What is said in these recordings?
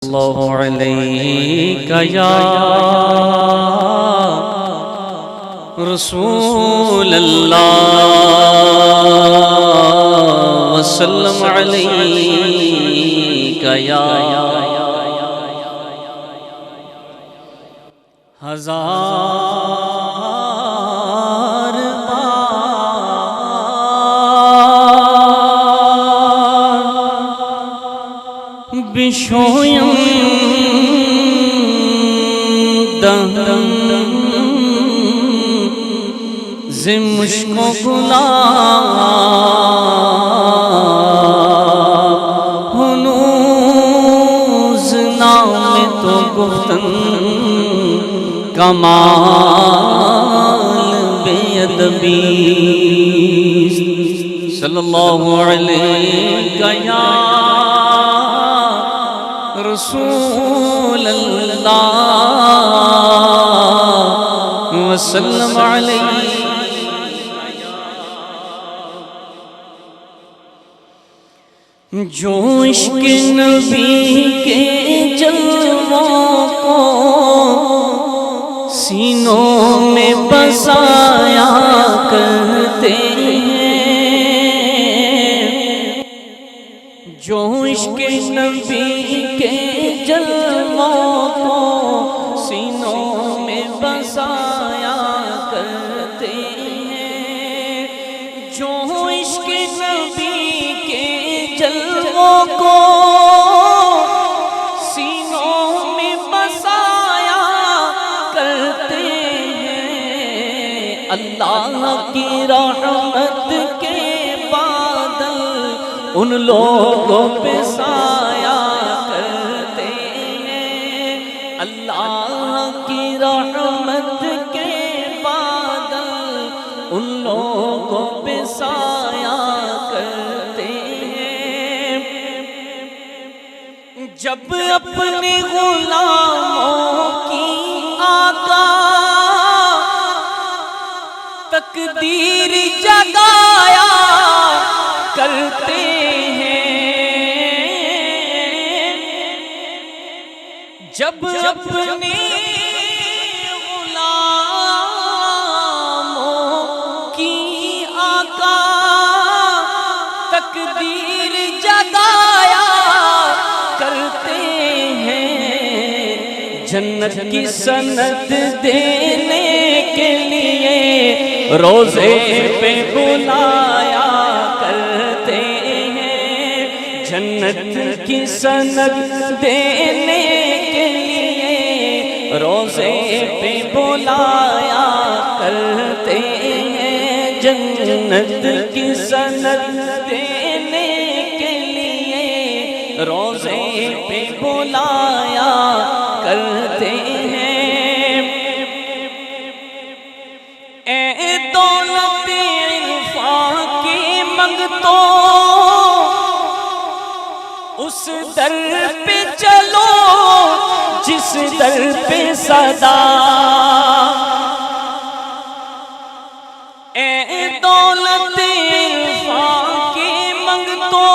اللہ علیک یا رسول اللہ وسلم علیک یا ہزار بار بشویم دہرم ز مشک و گلاب ہنوز نام تو گفتن کمال بے ادبی صلی اللہ علیہ یا رسول اللہ وسلم علیہ جو عشق نبی کے جلووں کو سینوں میں بسایا کرتے ہیں، جو عشق نبی کے جلووں کو سینوں میں بسایا کرتے ہیں، جو عشق نبی کے جلووں کو سینوں میں بسایا کرتے ہیں، اللہ کی رحمت کے بادل ان لوگوں پہ سایہ کرتے ہیں، اللہ کی رحمت کے بادل ان لوگوں پہ سایہ کرتے ہیں، جب اپنے غلاموں کی آقا تقدیر جگایا کرتے ہیں، جب اپنے غلاموں کی آقا تقدیر جگایا کرتے ہیں، جنت کی سند دینے کے لیے روزے پہ بلایا کرتے ہیں، جنت کی سند دینے کے لیے روزے پہ بلایا کرتے ہیں، جنت کی سند دینے کے لیے روزے پہ بلایا کرتے ہیں، اے دولت عرفان کی منگتو اس در پہ چلو جس در پہ صدا، اے دولت عرفان کی منگتو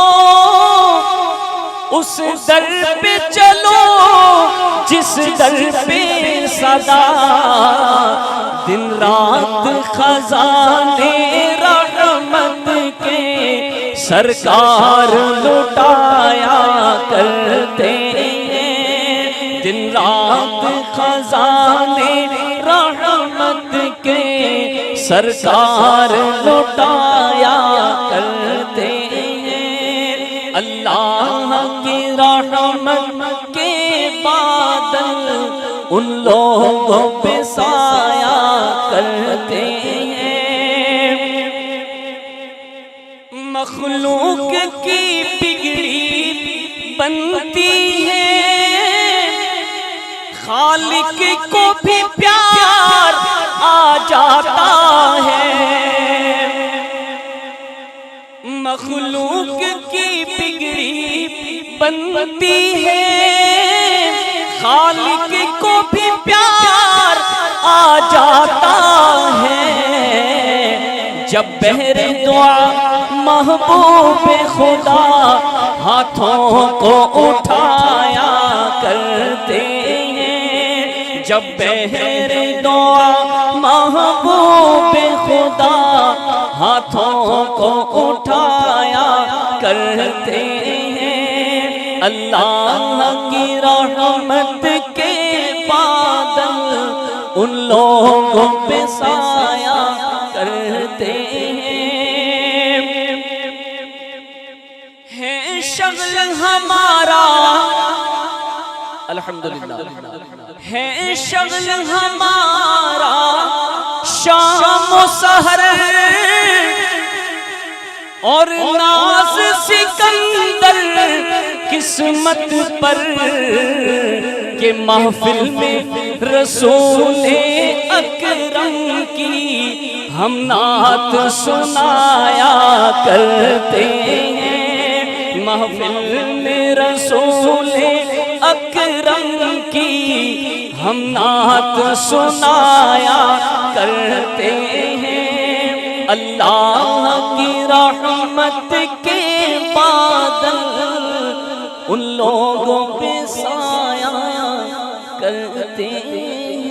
اس در پہ چلو جس در پہ صدا، دن رات خزانے رحمت کے سرکار لٹایا کرتے ہیں، دن رات خزانے رحمت کے سرکار لٹایا کرتے ہیں، اللہ کی رحمت کے بادل ان لوگوں پہ سایہ کرتے ہیں، مخلوق کی بگڑی بنتی ہے، خالق کو بھی پیار آ جاتا ہے، مخلوق کی بگڑی بنتی ہے، خالق کو بھی پیار آ جاتا ہے، جب بہر دعا محبوب خدا ہاتھوں کو اٹھایا جب بہر دعا محبوب خدا ہاتھوں کو اٹھایا کرتے ہیں، اللہ کی رحمت کے بادل ان لوگوں پہ سایہ کرتے ہیں، شغل ہمارا الحمدللہ ہے، شغل ہمارا شام و سحر اور ناز سکندر قسمت پر کہ محفل میں رسول اکرم کی ہم نعت سنایا کرتے ہیں، محفل میں رسول اکرم کی ہم نعت سنایا کرتے ہیں، اللہ کی رحمت کے بادل ان لوگوں پہ سایہ کرتے ہیں۔